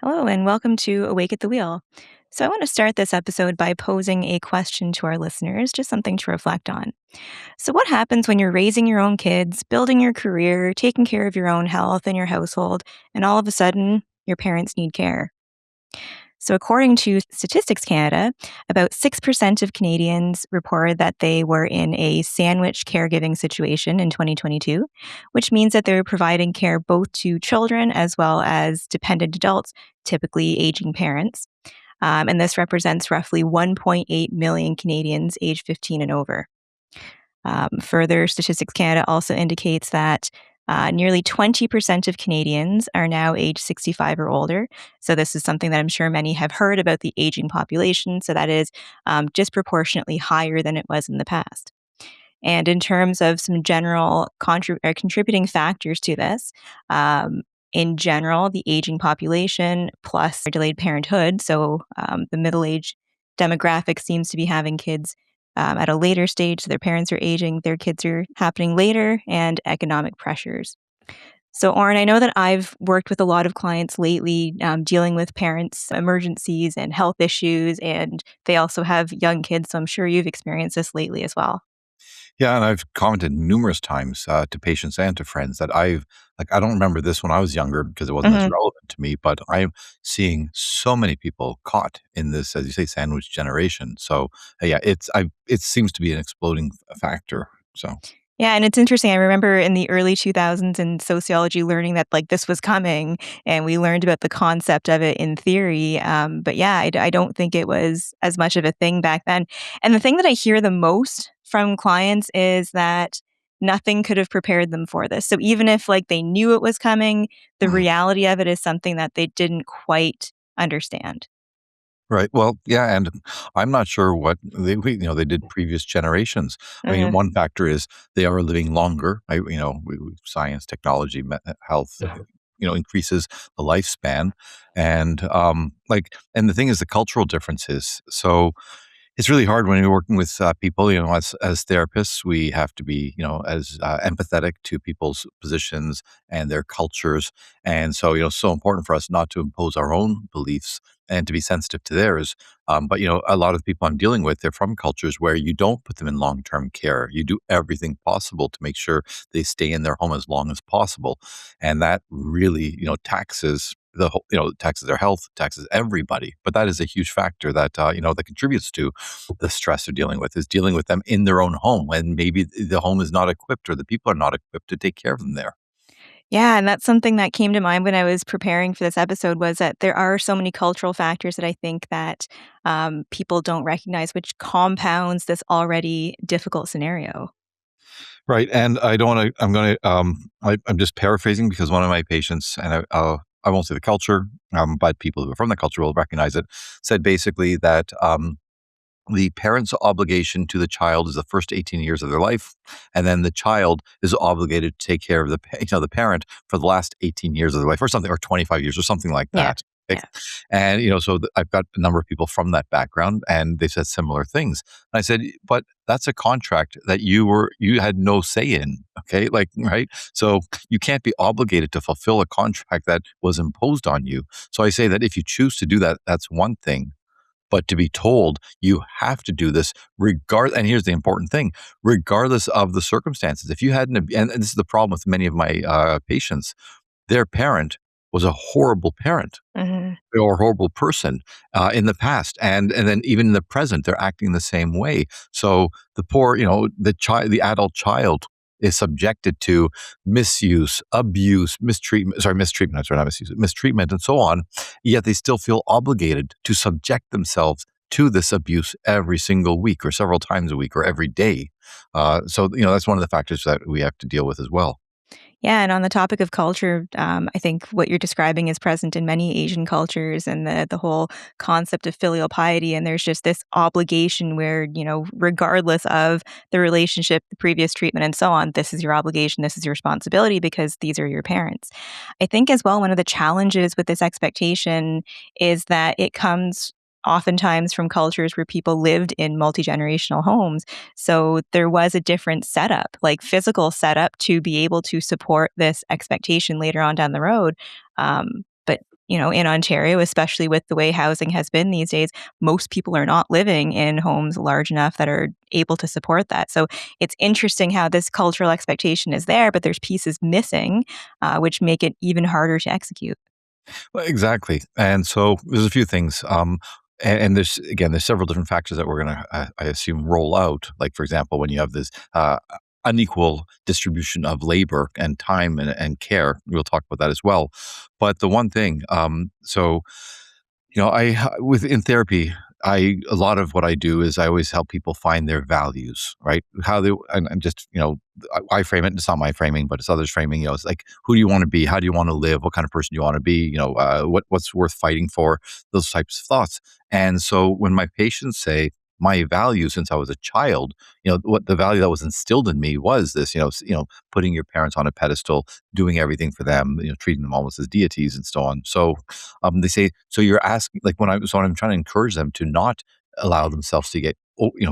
Hello, and welcome to Awake at the Wheel. So, I want to start this episode by posing a question to our listeners, just something to reflect on. So, what happens when you're raising your own kids, building your career, taking care of your own health and your household, and all of a sudden your parents need care? So, according to Statistics Canada, about 6% of Canadians reported that they were in a sandwich caregiving situation in 2022, which means that they're providing care both to children as well as dependent adults, typically aging parents. And this represents roughly 1.8 million Canadians aged 15 and over. Further, Statistics Canada also indicates that nearly 20% of Canadians are now age 65 or older. So, this is something that I'm sure many have heard about the aging population. So, that is disproportionately higher than it was in the past. And in terms of some general contributing factors to this, in general, the aging population plus delayed parenthood, so the middle age demographic seems to be having kids at a later stage. So their parents are aging, their kids are happening later, and economic pressures. So, Oren, I know that I've worked with a lot of clients lately dealing with parents' emergencies and health issues, and they also have young kids. So I'm sure you've experienced this lately as well. Yeah, and I've commented numerous times to patients and to friends that I don't remember this when I was younger because it wasn't as Mhm. relevant to me, but I'm seeing so many people caught in this, as you say, sandwich generation. So yeah, it seems to be an exploding factor. So Yeah, and it's interesting. I remember in the early 2000s in sociology learning that like this was coming, and we learned about the concept of it in theory. But yeah, I don't think it was as much of a thing back then. And the thing that I hear the most from clients is that nothing could have prepared them for this. So even if like they knew it was coming, the mhm. reality of it is something that they didn't quite understand. Right. Well, yeah, and I'm not sure what they did previous generations. I mean, Mhm. one factor is they are living longer. Science, technology, health, increases the lifespan, and and the thing is the cultural differences. So it's really hard when you're working with people. As therapists, we have to be, as empathetic to people's positions and their cultures. And so, so important for us not to impose our own beliefs and to be sensitive to theirs. But a lot of people I'm dealing with, they're from cultures where you don't put them in long-term care. You do everything possible to make sure they stay in their home as long as possible, and that really, taxes the whole, taxes their health, taxes everybody. But that is a huge factor that that contributes to the stress they're dealing with, is dealing with them in their own home when maybe the home is not equipped or the people are not equipped to take care of them there. Yeah, and that's something that came to mind when I was preparing for this episode was that there are so many cultural factors that I think that people don't recognize, which compounds this already difficult scenario. Right. And I don't want to, I'm going to, I'm just paraphrasing because one of my patients, and I won't say the culture, but people who are from the culture will recognize it, said basically that the parent's obligation to the child is the first 18 years of their life, and then the child is obligated to take care of the parent for the last 18 years of their life, or something, or 25 years, or something like Yeah. that. Okay? Yeah. And I've got a number of people from that background, and they said similar things. And I said, but that's a contract that you had no say in. Okay, like, right. So you can't be obligated to fulfill a contract that was imposed on you. So I say that if you choose to do that, that's one thing, but to be told you have to do this and here's the important thing, regardless of the circumstances. If you hadn't, and this is the problem with many of my patients, their parent was a horrible parent Hmm. or a horrible person in the past, and then even in the present, they're acting the same way. So the poor, the adult child is subjected to misuse, abuse, mistreatment. I'm sorry, not misuse, mistreatment, and so on. Yet they still feel obligated to subject themselves to this abuse every single week, or several times a week, or every day. So that's one of the factors that we have to deal with as well. Yeah, and on the topic of culture, I think what you're describing is present in many Asian cultures, and the whole concept of filial piety. And there's just this obligation where regardless of the relationship, the previous treatment, and so on, this is your obligation, this is your responsibility because these are your parents. I think as well one of the challenges with this expectation is that it comes oftentimes from cultures where people lived in multi-generational homes, so there was a different setup, like physical setup to be able to support this expectation later on down the road. But in Ontario, especially with the way housing has been these days, most people are not living in homes large enough that are able to support that. So it's interesting how this cultural expectation is there, but there's pieces missing, which make it even harder to execute. Well, exactly. And so there's a few things. And there's several different factors that we're going to, I assume, roll out. Like, for example, when you have this unequal distribution of labor and time and care, we'll talk about that as well. But the one thing, in therapy, a lot of what I do is I always help people find their values, right? How they, and just, I frame it, it's not my framing, but it's others framing, it's like, who do you want to be? How do you want to live? What kind of person do you want to be? What's worth fighting for? Those types of thoughts. And so when my patients say, my value since I was a child, what the value that was instilled in me was this, putting your parents on a pedestal, doing everything for them, treating them almost as deities and so on. So they say, so you're asking, like when I'm trying to encourage them to not allow themselves to get,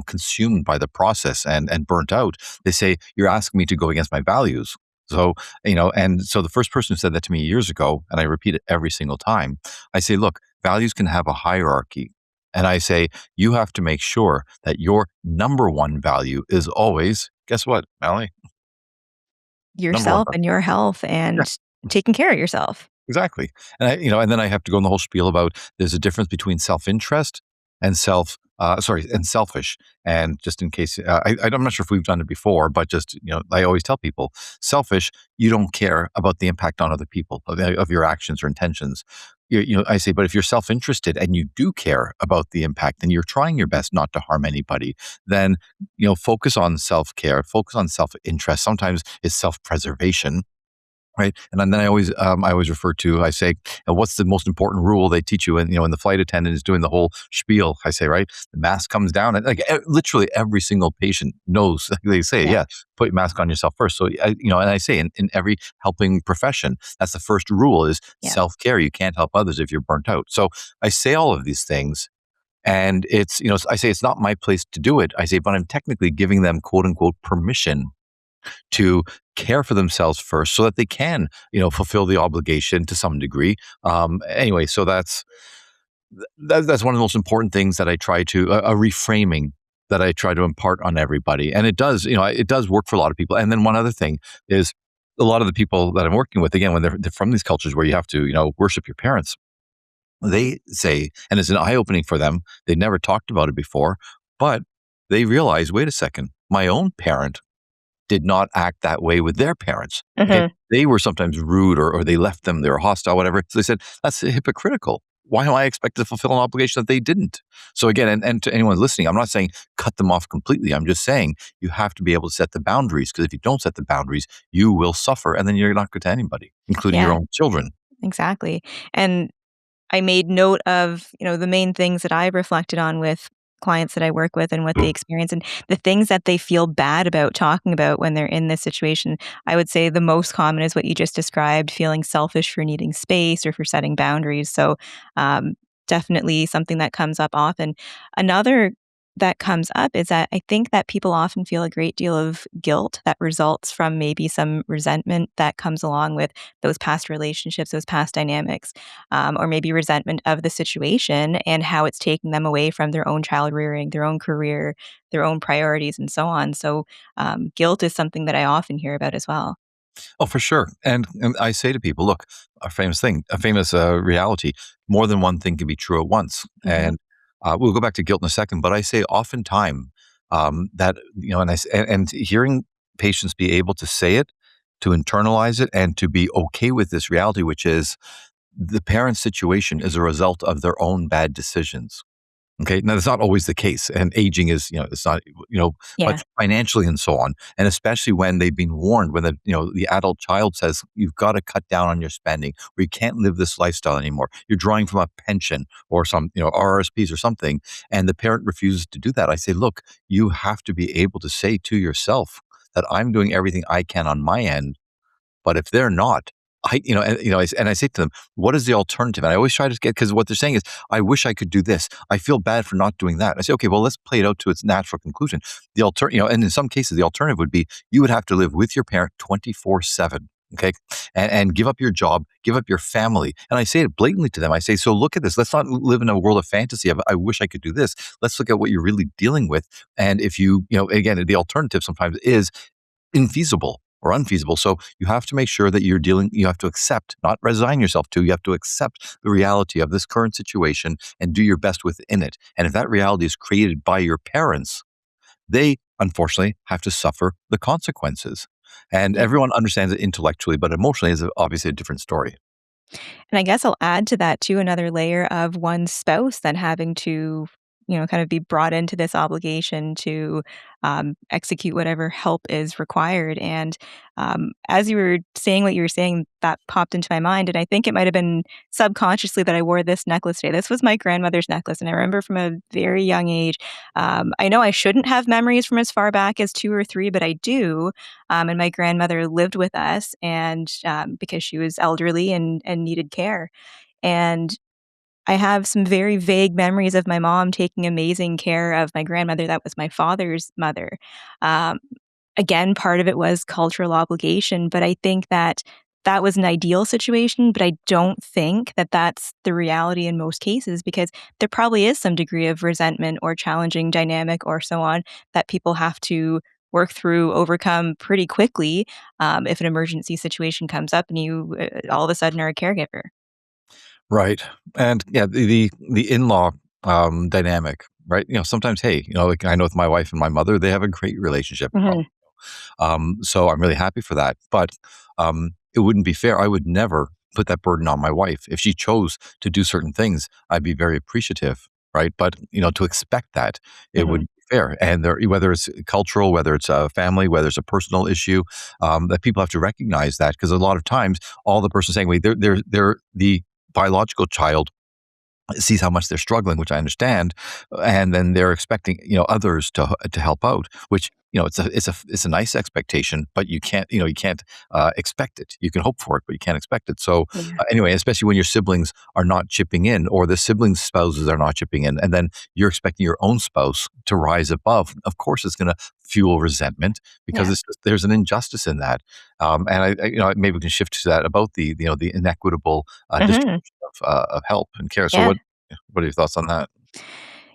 consumed by the process and burnt out. They say, you're asking me to go against my values. So, and so the first person who said that to me years ago, and I repeat it every single time, I say, look, values can have a hierarchy. And I say, you have to make sure that your number one value is always, guess what, Malini? Number one Yourself value. and your health Yeah. and taking care of yourself. Exactly. And then I have to go in the whole spiel about there's a difference between self-interest and and selfish. And just in case, I'm not sure if we've done it before, but just, I always tell people, selfish, you don't care about the impact on other people of your actions or intentions. I say, but if you're self-interested and you do care about the impact and you're trying your best not to harm anybody, then, focus on self-care, focus on self-interest. Sometimes it's self-preservation. Right. And then I always refer to, I say, what's the most important rule they teach you? And, when the flight attendant is doing the whole spiel, I say, right, the mask comes down and literally every single patient knows, they say, Yeah. yeah, put your mask on yourself first. So, and I say in every helping profession, that's the first rule is Yeah. self-care. You can't help others if you're burnt out. So I say all of these things. And it's, I say, it's not my place to do it. I say, but I'm technically giving them quote unquote permission to care for themselves first so that they can, fulfill the obligation to some degree. Anyway, so that's one of the most important things that I try to, a reframing that I try to impart on everybody. And it does, it does work for a lot of people. And then one other thing is a lot of the people that I'm working with, again, when they're from these cultures where you have to, worship your parents, they say, and it's an eye opening for them. They never talked about it before, but they realize, wait a second, my own parent did not act that way with their parents. Okay. Mhm. They were sometimes rude or they left them, they were hostile, whatever. So they said, that's hypocritical. Why am I expected to fulfill an obligation that they didn't? So again, and to anyone listening, I'm not saying cut them off completely. I'm just saying you have to be able to set the boundaries because if you don't set the boundaries, you will suffer and then you're not good to anybody, including your Yeah, own children. exactly. And I made note of, the main things that I reflected on with clients that I work with and what they experience and the things that they feel bad about talking about when they're in this situation. I would say the most common is what you just described, feeling selfish for needing space or for setting boundaries. So, um, definitely something that comes up often. Another that comes up is that I think that people often feel a great deal of guilt that results from maybe some resentment that comes along with those past relationships, those past dynamics, or maybe resentment of the situation and how it's taking them away from their own child rearing, their own career, their own priorities, and so on. So, guilt is something that I often hear about as well. Oh, for sure. And I say to people, look, a famous reality, more than one thing can be true at once. Hmm. And we'll go back to guilt in a second, but I say oftentimes that, and hearing patients be able to say it, to internalize it, and to be okay with this reality, which is the parent's situation is a result of their own bad decisions. Okay. Now that's not always the case. And aging is, it's not, but Yeah. financially and so on. And especially when they've been warned, when the adult child says, you've got to cut down on your spending or you can't live this lifestyle anymore. You're drawing from a pension or some, RRSPs or something. And the parent refuses to do that. I say, look, you have to be able to say to yourself that I'm doing everything I can on my end, but if they're not, I say to them, what is the alternative? And I always try to get, because what they're saying is, I wish I could do this. I feel bad for not doing that. I say, okay, well, let's play it out to its natural conclusion. The and in some cases, the alternative would be you would have to live with your parent 24/7. Okay. And give up your job, give up your family. And I say it blatantly to them. I say, so look at this. Let's not live in a world of fantasy of, I wish I could do this. Let's look at what you're really dealing with. And if again, the alternative sometimes is infeasible or unfeasible. So you have to make sure that you have to accept, not resign yourself to, you have to accept the reality of this current situation and do your best within it. And if that reality is created by your parents, they unfortunately have to suffer the consequences. And Yeah. everyone understands it intellectually, but emotionally is obviously a different story. And I guess I'll add to that too another layer of one spouse then having to, kind of be brought into this obligation to execute whatever help is required. And as you were saying what you were saying, that popped into my mind. And I think it might have been subconsciously that I wore this necklace today. This was my grandmother's necklace. And I remember from a very young age, I know I shouldn't have memories from as far back as 2 or 3, but I do. And my grandmother lived with us, and because she was elderly and needed care. And I have some very vague memories of my mom taking amazing care of my grandmother that was my father's mother. Um, Again, part of it was cultural obligation, but I think that that was an ideal situation, but I don't think that that's the reality in most cases because there probably is some degree of resentment or challenging dynamic or so on that people have to work through, overcome pretty quickly, if an emergency situation comes up and you all of a sudden are a caregiver. Right. And yeah, the in-law dynamic, right? Sometimes, hey, like I know with my wife and my mother, they have a great relationship. Mhm. So I'm really happy for that. But it wouldn't be fair. I would never put that burden on my wife. If she chose to do certain things, I'd be very appreciative, right? But to expect that, it Mhm. wouldn't be fair. And whether it's cultural, whether it's a family, whether it's a personal issue, that people have to recognize that because a lot of times, all the person saying, "Wait, they're the biological child." Sees how much they're struggling, which I understand, and then they're expecting others to help out, which it's a nice expectation, but you can't expect it. You can hope for it, but you can't expect it. So Yeah. anyway, especially when your siblings are not chipping in, or the siblings' spouses are not chipping in, and then you're expecting your own spouse to rise above. Of course, it's going to fuel resentment because Yeah. there's an injustice in that. And maybe we can shift to that about the inequitable Mhm. distribution of help and care. So Yeah. what are your thoughts on that?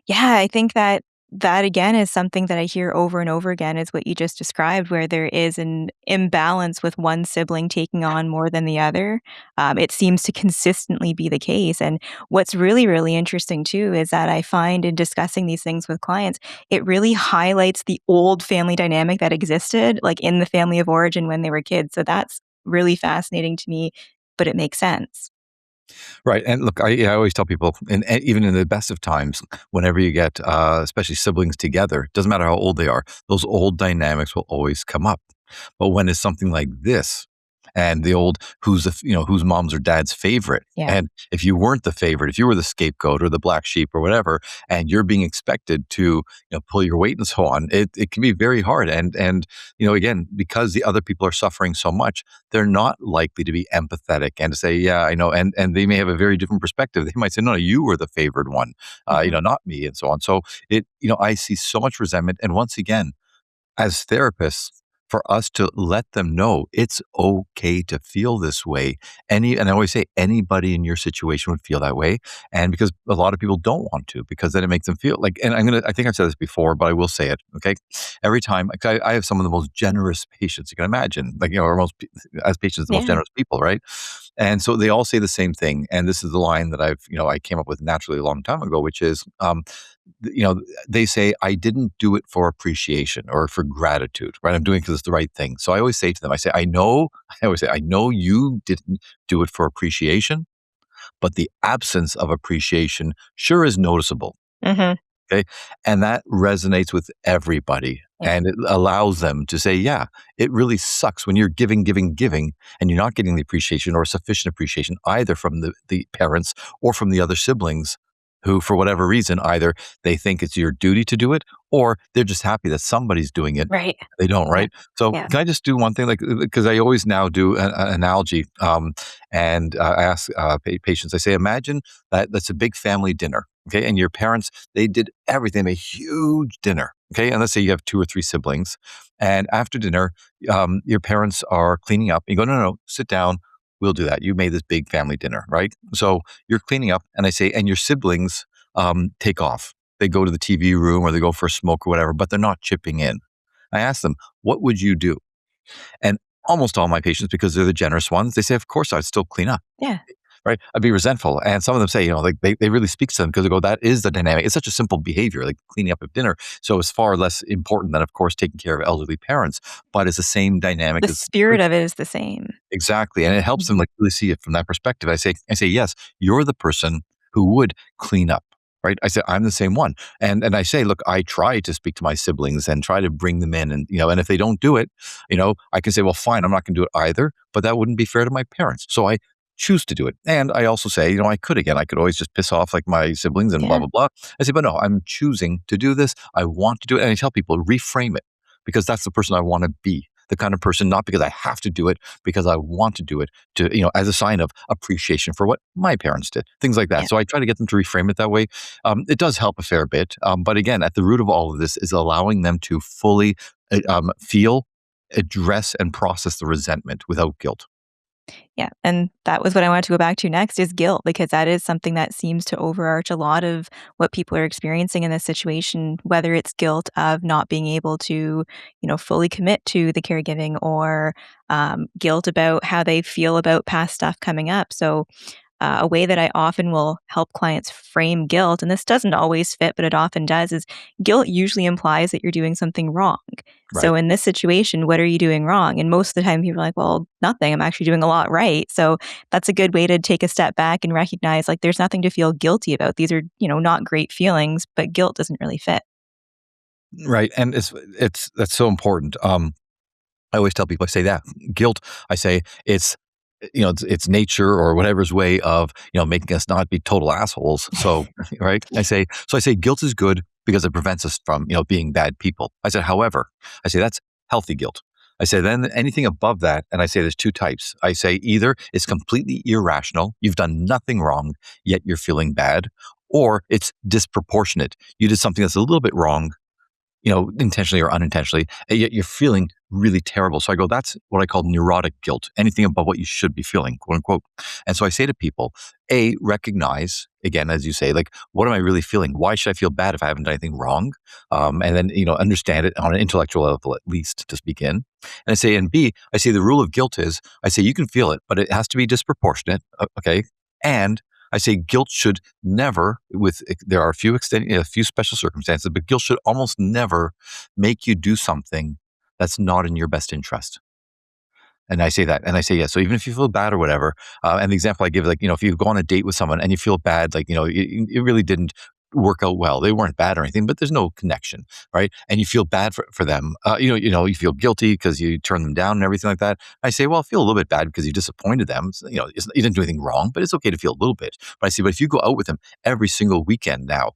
Yeah, I think that that again is something that I hear over and over again is what you just described, where there is an imbalance with one sibling taking on more than the other. It seems to consistently be the case. And what's really, really interesting too is that I find in discussing these things with clients, it really highlights the old family dynamic that existed, like in the family of origin when they were kids. So that's really fascinating to me, but it makes sense. Right. And look, I always tell people, and even in the best of times, whenever you get, especially siblings together, doesn't matter how old they are, those old dynamics will always come up. But when it's something like this, and the old whose mom's or dad's favorite, Yeah. and if you weren't the favorite, if you were the scapegoat or the black sheep or whatever, and you're being expected to pull your weight and so on, it can be very hard. And again, because the other people are suffering so much, they're not likely to be empathetic and to say, yeah, I know. And they may have a very different perspective. They might say, no, you were the favored one, Mhm. not me, and so on. So I see so much resentment. And once again, as therapists, for us to let them know it's okay to feel this way. And I always say anybody in your situation would feel that way. And because a lot of people don't want to, because then it makes them feel like, and I think I've said this before, but I will say it. Okay. Every time, like I have some of the most generous patients you can imagine, like, or as patients, the most Yeah. generous people, right? And so they all say the same thing. And this is the line that I came up with naturally a long time ago, which is, they say, I didn't do it for appreciation or for gratitude, right? I'm doing it because it's the right thing. So I always say to them, I know, I always say, I know you didn't do it for appreciation, but the absence of appreciation sure is noticeable. Mhm. Okay. And that resonates with everybody. Yeah. And it allows them to say, yeah, it really sucks when you're giving, giving, giving, and you're not getting the appreciation or sufficient appreciation either from the parents or from the other siblings who, for whatever reason, either they think it's your duty to do it or they're just happy that somebody's doing it. Right. They don't, Yeah. right? So Yeah. can I just do one thing? Like, because I always now do an analogy, and I ask patients, I say, imagine that's a big family dinner. Okay. And your parents, they did everything, a huge dinner. Okay. And let's say you have 2 or 3 siblings. And after dinner, your parents are cleaning up. You go, no, no, no, sit down. We'll do that. You made this big family dinner, right? So you're cleaning up. And I say, and your siblings take off. They go to the TV room or they go for a smoke or whatever, but they're not chipping in. I ask them, what would you do? And almost all my patients, because they're the generous ones, they say, of course, I'd still clean up. Yeah. Right. I'd be resentful. And some of them say, like they really speak to them because they go, that is the dynamic. It's such a simple behavior, like cleaning up of dinner. So it's far less important than, of course, taking care of elderly parents, but it's the same dynamic The as spirit of it is the same. exactly. And it helps them Mhm. like really see it from that perspective. I say, yes, you're the person who would clean up. Right. I said, I'm the same one. And I say, look, I try to speak to my siblings and try to bring them in. And if they don't do it, I can say, well, fine, I'm not going to do it either, but that wouldn't be fair to my parents. So I choose to do it. And I also say, I could always just piss off like my siblings and blah, Yeah. blah, blah. I say, but no, I'm choosing to do this. I want to do it. And I tell people, reframe it because that's the person I want to be. The kind of person, not because I have to do it, because I want to do it as a sign of appreciation for what my parents did, things like that. Yeah. So I try to get them to reframe it that way. It does help a fair bit. But again, at the root of all of this is allowing them to fully feel, address, and process the resentment without guilt. Yeah, and that was what I wanted to go back to next is guilt, because that is something that seems to overarch a lot of what people are experiencing in this situation, whether it's guilt of not being able to, fully commit to the caregiving or guilt about how they feel about past stuff coming up. So a way that I often will help clients frame guilt, and this doesn't always fit, but it often does, is guilt usually implies that you're doing something wrong. Right. So in this situation, what are you doing wrong? And most of the time, people are like, well, nothing. I'm actually doing a lot right. So that's a good way to take a step back and recognize like there's nothing to feel guilty about. These are, not great feelings, but guilt doesn't really fit. Right. And that's so important. I always tell people, I say that guilt, I say it's nature or whatever's way of, making us not be total assholes. So, right. I say guilt is good because it prevents us from, being bad people. I said, however, I say that's healthy guilt. I say then anything above that, and I say there's 2 types. I say either it's completely irrational, you've done nothing wrong, yet you're feeling bad, or it's disproportionate. You did something that's a little bit wrong, intentionally or unintentionally, and yet you're feeling really terrible. So I go, that's what I call neurotic guilt, anything above what you should be feeling, quote unquote. And so I say to people, recognize, again, as you say, like, what am I really feeling? Why should I feel bad if I haven't done anything wrong? And then, understand it on an intellectual level, at least to begin. And I say, and B, I say the rule of guilt is, I say, you can feel it, but it has to be disproportionate. Okay. And I say guilt should never, there are a few special circumstances, but guilt should almost never make you do something that's not in your best interest. And I say that, and I say, yes. So even if you feel bad or whatever, and the example I give, like, if you go on a date with someone and you feel bad, like, it really didn't work out well. They weren't bad or anything, but there's no connection, right? And you feel bad for them. You feel guilty because you turn them down and everything like that. I say, well, feel a little bit bad because you disappointed them. So, you didn't do anything wrong, but it's okay to feel a little bit. But I say, but if you go out with them every single weekend now,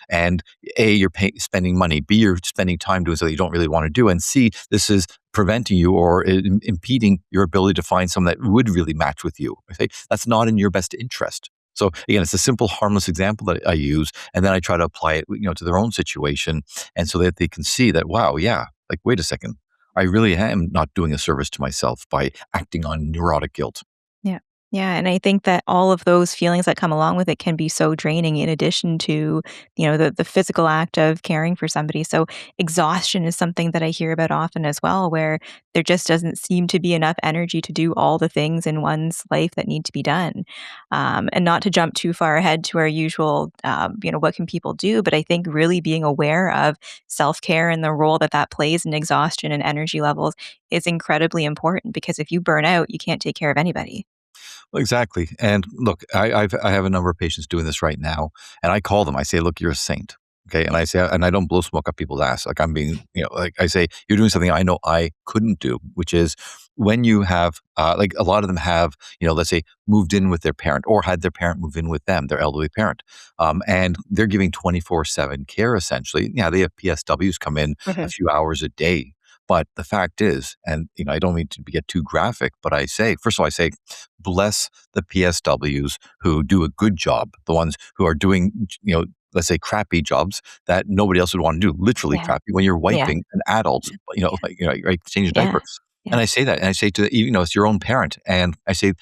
and A, you're spending money, B, you're spending time doing something you don't really want to do, and C, this is preventing you or impeding your ability to find someone that would really match with you. Okay? That's not in your best interest. So again, it's a simple, harmless example that I use, and then I try to apply it, to their own situation, and so that they can see that, wow, yeah, like, wait a second, I really am not doing a service to myself by acting on neurotic guilt. Yeah. Yeah, and I think that all of those feelings that come along with it can be so draining in addition to, the physical act of caring for somebody. So exhaustion is something that I hear about often as well, where there just doesn't seem to be enough energy to do all the things in one's life that need to be done. And not to jump too far ahead to our usual, what can people do? But I think really being aware of self-care and the role that that plays in exhaustion and energy levels is incredibly important because if you burn out, you can't take care of anybody. Well, exactly. And look, I have a number of patients doing this right now, and I call them. I say, "Look, you're a saint." Okay, and I don't blow smoke up people's ass. Like, I'm being, like, I say, you're doing something I know I couldn't do, which is when you have, like, a lot of them have, let's say, moved in with their parent or had their parent move in with them, their elderly parent, and they're giving 24/7 care essentially. Yeah, they have PSWs come in a Mhm. few hours a day. But the fact is, and I don't mean to get too graphic, but I say, first of all, I say, bless the PSWs who do a good job, the ones who are doing, let's say crappy jobs that nobody else would want to do, literally Yeah. crappy when you're Yeah. wiping an adult, like, right, change a Yeah. diaper. Yeah. And I say that, and I say to, it's your own parent. And I say,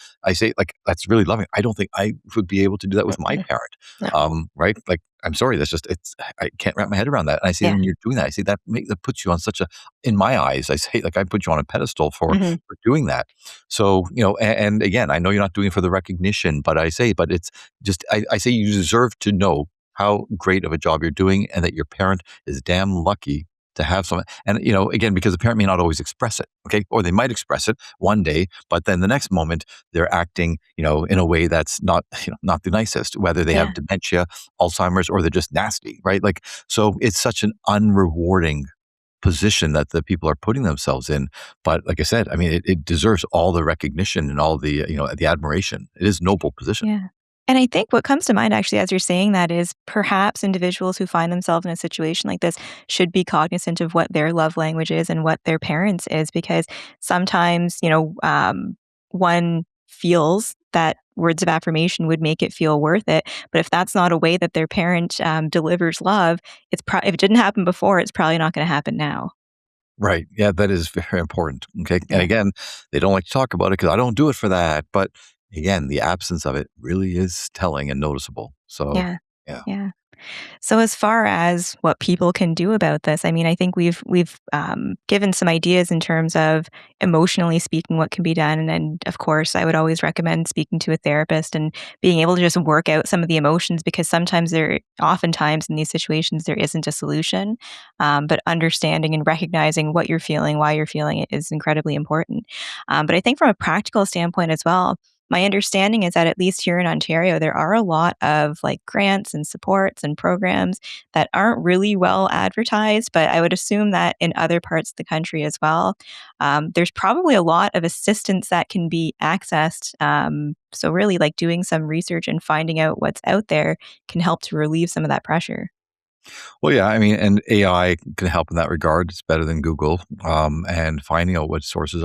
like, that's really loving. I don't think I would be able to do that with my Mm-mm. parent. No. Right? Like, I'm sorry, I can't wrap my head around that. And I say, Yeah. when you're doing that, I say that puts you on such a, in my eyes, I say, like, I put you on a pedestal Mhm. for doing that. So, and again, I know you're not doing it for the recognition, but I say, but it's just, I say you deserve to know how great of a job you're doing and that your parent is damn lucky to have someone. And, again, because the parent may not always express it, okay? Or they might express it one day, but then the next moment they're acting, in a way that's not, not the nicest, whether they have Yeah. dementia, Alzheimer's, or they're just nasty, right? Like, so it's such an unrewarding position that the people are putting themselves in. But like I said, I mean, it deserves all the recognition and all the, the admiration. It is a noble position. Yeah. And I think what comes to mind actually as you're saying that is perhaps individuals who find themselves in a situation like this should be cognizant of what their love language is and what their parents is, because sometimes, one feels that words of affirmation would make it feel worth it. But if that's not a way that their parent delivers love, if it didn't happen before, it's probably not going to happen now. Right. Yeah, that is very important. Okay. And Yeah. again, they don't like to talk about it because I don't do it for that. But again, the absence of it really is telling and noticeable. So, Yeah. yeah. Yeah. So as far as what people can do about this, I mean, I think we've given some ideas in terms of emotionally speaking what can be done, and of course, I would always recommend speaking to a therapist and being able to just work out some of the emotions because oftentimes in these situations, there isn't a solution. But understanding and recognizing what you're feeling, why you're feeling it, is incredibly important. But I think from a practical standpoint as well, my understanding is that at least here in Ontario, there are a lot of like grants and supports and programs that aren't really well advertised, but I would assume that in other parts of the country as well, there's probably a lot of assistance that can be accessed. So really, like doing some research and finding out what's out there can help to relieve some of that pressure. Well, yeah, I mean, and AI can help in that regard. It's better than Google, and finding out what resources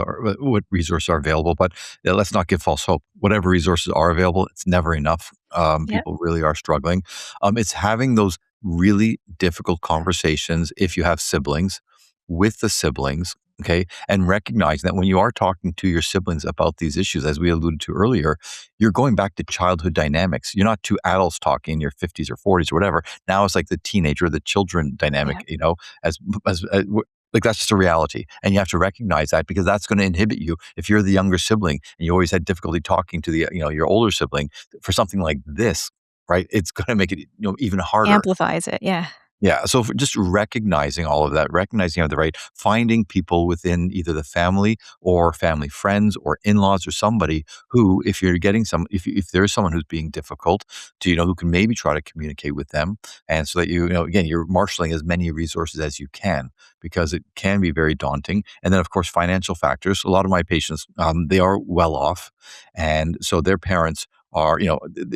are available. But yeah, let's not give false hope. Whatever resources are available, it's never enough. Yep. People really are struggling. It's having those really difficult conversations if you have siblings with the siblings. Okay. And recognizing that when you are talking to your siblings about these issues, as we alluded to earlier, you're going back to childhood dynamics. You're not two adults talking in your 50s or 40s or whatever. Now it's like the teenager, the children dynamic, Yep. as, like that's just a reality. And you have to recognize that because that's going to inhibit you. If you're the younger sibling and you always had difficulty talking to your older sibling for something like this, right? It's going to make it, even harder. Amplifies it. Yeah. Yeah. So just recognizing all of that, recognizing you have the right, finding people within either the family or family friends or in-laws or somebody who, if you're getting if there's someone who's being difficult to, who can maybe try to communicate with them. And so that again, you're marshaling as many resources as you can because it can be very daunting. And then of course, financial factors. A lot of my patients, they are well off. And so their parents are,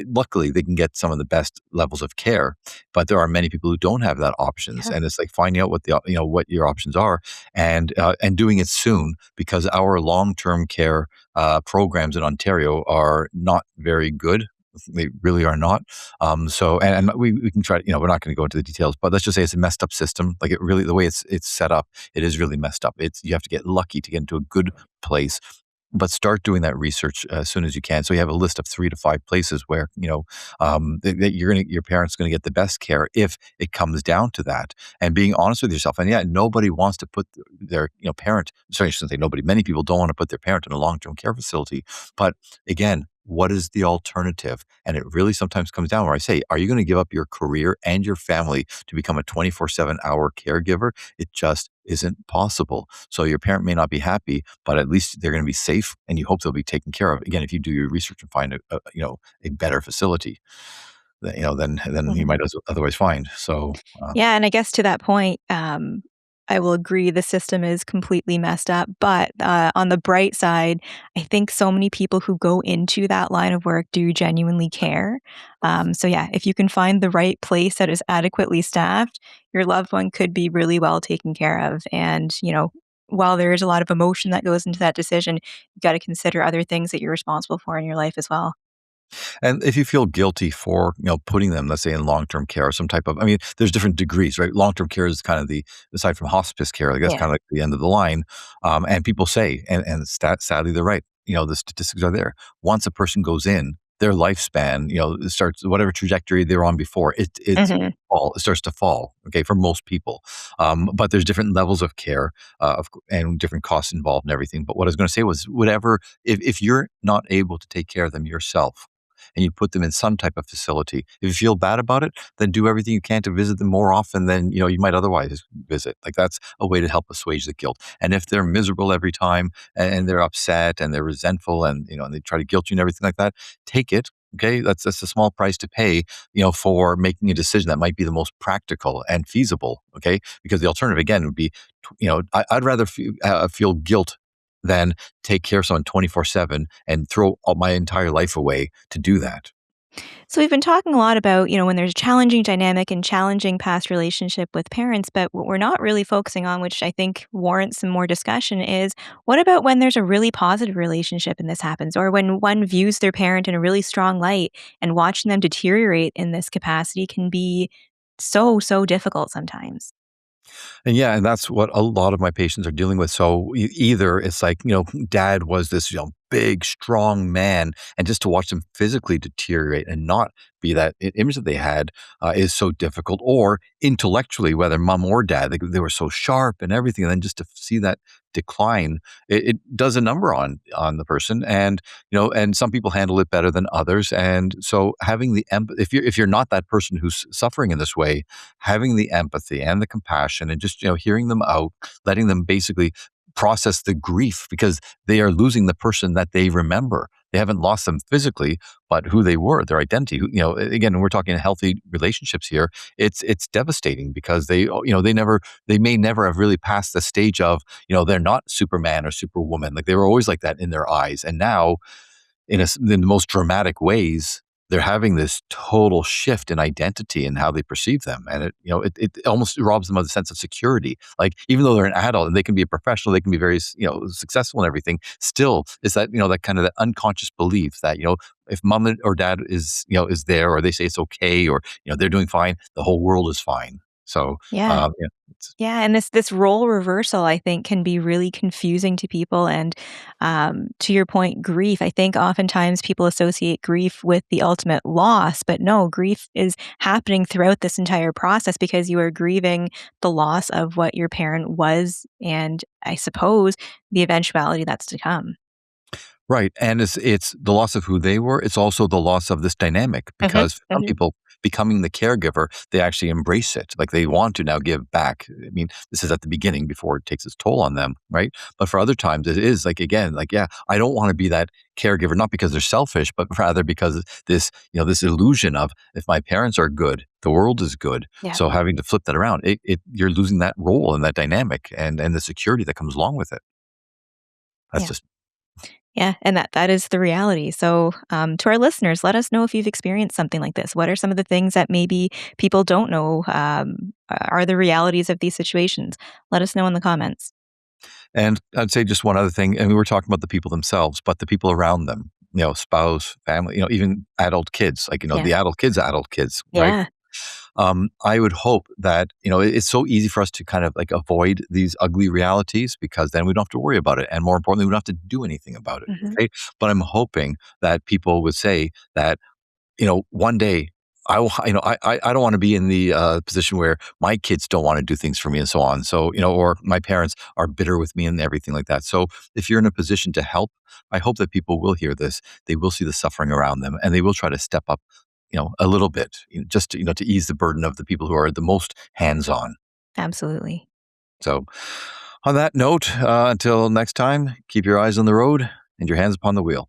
luckily they can get some of the best levels of care, but there are many people who don't have that options, Yeah. and it's like finding out what your options are, and doing it soon because our long term care programs in Ontario are not very good. They really are not. So, and we can try. We're not going to go into the details, but let's just say it's a messed up system. Like it really, the way it's set up, it is really messed up. You have to get lucky to get into a good place, but start doing that research as soon as you can. So you have a list of 3 to 5 places where that your parents going to get the best care if it comes down to that. And being honest with yourself. And yeah, nobody wants to put their parent. Sorry, I shouldn't say nobody. Many people don't want to put their parent in a long term care facility. But again, what is the alternative? And it really sometimes comes down where I say, are you going to give up your career and your family to become a 24/7 hour caregiver? It just isn't possible. So your parent may not be happy, but at least they're going to be safe, and you hope they'll be taken care of. Again, if you do your research and find a better facility, than you Mhm. might otherwise find. So Yeah, and I guess to that point, I will agree the system is completely messed up. But on the bright side, I think so many people who go into that line of work do genuinely care. So yeah, if you can find the right place that is adequately staffed, your loved one could be really well taken care of. And while there is a lot of emotion that goes into that decision, you gotta consider other things that you're responsible for in your life as well. And if you feel guilty for, putting them, let's say, in long-term care or some type of, I mean, there's different degrees, right? Long-term care is kind of aside from hospice care, like that's Yeah. kind of like the end of the line. And people say, and sadly, they're right. The statistics are there. Once a person goes in, their lifespan, it starts whatever trajectory they were on before. Mhm. It starts to fall. Okay, for most people, but there's different levels of care, and different costs involved and everything. But what I was going to say was, whatever, if you're not able to take care of them yourself, and you put them in some type of facility. If you feel bad about it, then do everything you can to visit them more often than you might otherwise visit. Like that's a way to help assuage the guilt. And if they're miserable every time and they're upset and they're resentful and they try to guilt you and everything like that, take it. Okay, that's a small price to pay, for making a decision that might be the most practical and feasible. Okay, because the alternative again would be, I'd rather feel guilt than take care of someone 24/7 and throw all my entire life away to do that. So we've been talking a lot about, when there's a challenging dynamic and challenging past relationship with parents, but what we're not really focusing on, which I think warrants some more discussion, is what about when there's a really positive relationship and this happens, or when one views their parent in a really strong light and watching them deteriorate in this capacity can be so, so difficult sometimes. And yeah, and that's what a lot of my patients are dealing with. So either it's like, dad was this, big, strong man, and just to watch them physically deteriorate and not be that image that they had is so difficult, or intellectually, whether mom or dad, they were so sharp and everything. And then just to see that decline, it does a number on the person. And some people handle it better than others. And so having if you're not that person who's suffering in this way, having the empathy and the compassion and just, hearing them out, letting them basically process the grief because they are losing the person that they remember. They haven't lost them physically, but who they were, their identity. Again, we're talking healthy relationships here. It's devastating because they may never have really passed the stage of, they're not Superman or Superwoman. Like they were always like that in their eyes, and now in the most dramatic ways, they're having this total shift in identity and how they perceive them. And it almost robs them of the sense of security. Like, even though they're an adult and they can be a professional, they can be very, successful and everything, still is that, that kind of that unconscious belief that, if mom or dad is there, or they say it's okay, or, they're doing fine, the whole world is fine. So, Yeah. yeah, it's Yeah, and this role reversal, I think, can be really confusing to people. And to your point, grief. I think oftentimes people associate grief with the ultimate loss, but no, grief is happening throughout this entire process because you are grieving the loss of what your parent was, and I suppose the eventuality that's to come. right, and it's the loss of who they were, it's also the loss of this dynamic, Hmm. because for some Hmm. people, becoming the caregiver, they actually embrace it, like, they want to now give back. I mean, this is at the beginning before it takes its toll on them, right? But for other times, it is, like, again, like, yeah, I don't wanna be that caregiver, not because they're selfish, but rather because this illusion of, if my parents are good, the world is good. Yeah, So having to flip that around, you're losing that role and that dynamic and the security that comes along with it. That's yeah. just Yeah, and that is the reality. So, to our listeners, let us know if you've experienced something like this. What are some of the things that maybe people don't know are the realities of these situations? Let us know in the comments. And I'd say just one other thing, and we were talking about the people themselves, but the people around them, spouse, family, even adult kids, like, Yeah, the adult kids, right? yeah, I would hope that, it's so easy for us to kind of like avoid these ugly realities because then we don't have to worry about it. And more importantly, we don't have to do anything about it. hmm, Okay. But I'm hoping that people would say that, one day I will, I don't want to be in the position where my kids don't want to do things for me and so on. So, or my parents are bitter with me and everything like that. So if you're in a position to help, I hope that people will hear this. They will see the suffering around them and they will try to step up, a little bit, just to, to ease the burden of the people who are the most hands on. absolutely. So on that note, until next time, keep your eyes on the road and your hands upon the wheel.